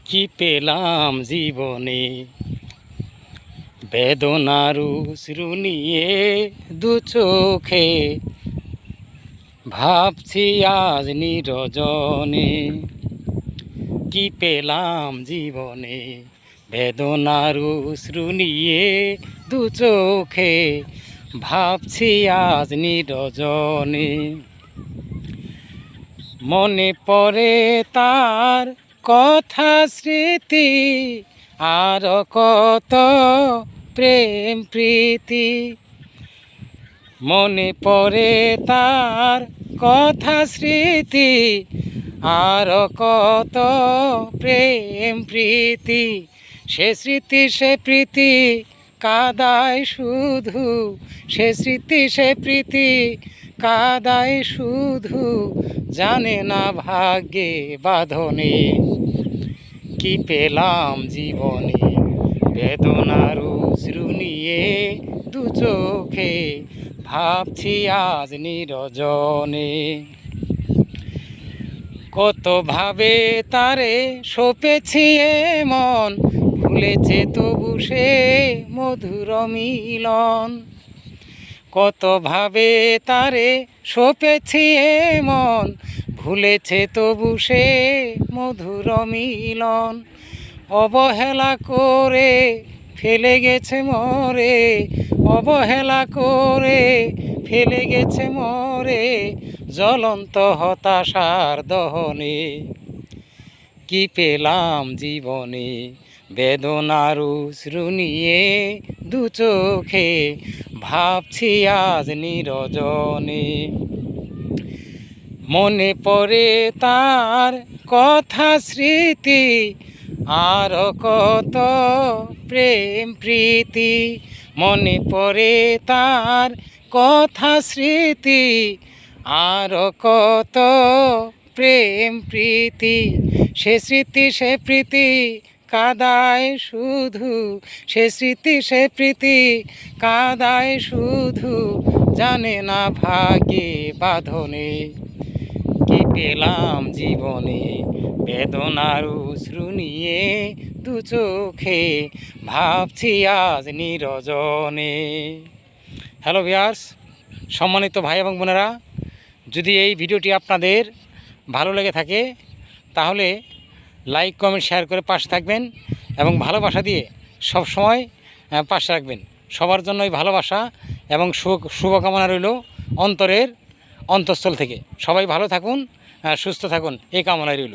কি পেলাম জীবনে বেদনার অশ্রু নিয়ে দু চোখে ভাবছি আজ নিরজনে। কি পেলাম জীবনে বেদনার অশ্রু নিয়ে দু চোখে ভাবছি আজ নিরজনে। মনে পড়ে তার কথা স্মৃতি আর কত প্রেম প্রীতি। মনে পড়ে তার কথা স্মৃতি আর কত প্রেম প্রীতি। সে স্মৃতি সে প্রীতি কাদায় শুধু, সে স্মৃতি সে প্রীতি কাদায় শুধু, জানে না ভাগ্যে বাঁধনে। কি পেলাম জীবনে বেদনার অশ্রু নিয়ে দু চোখে ভাবছি আজ নিরজনে। কত ভাবে তারে সপেছি মন, ভুলেছে তবু সে মধুর মিলন। কত ভাবে তারে সপেছি মন, ভুলেছে তবু সে মধুর মিলন। অবহেলা করে ফেলে গেছে মরে, অবহেলা করে ফেলে গেছে মরে, জ্বলন্ত হতাশার দহনে। কি পেলাম জীবনে বেদনার অশ্রু নিয়ে দু চোখে ভাবছি আজ নিরজনে। মনে পড়ে তার কথা স্মৃতি আর কত প্রেম প্রীতি। মনে পড়ে তার কথা স্মৃতি আর কত প্রেম প্রীতি। সে স্মৃতি সে প্রীতি কাদায় শুধু, সে স্মৃতি সে প্রীতি কাদায় শুধু, জানে না ভাগ্যে বাঁধনে। কি পেলাম জীবনে বেদনার অশ্রু নিয়ে দু চোখে ভাবছি আজ নিরজনে। হ্যালো ভিউয়ার্স, সম্মানিত ভাই এবং বোনেরা, যদি এই ভিডিওটি আপনাদের ভালো লেগে থাকে তাহলে লাইক কমেন্ট শেয়ার করে পাশে থাকবেন এবং ভালোবাসা দিয়ে সব সময় পাশে রাখবেন। সবার জন্যই ভালোবাসা এবং শুভকামনা রইল অন্তরের অন্তঃস্থল থেকে। সবাই ভালো থাকুন, সুস্থ থাকুন, এই কামনাই রইল।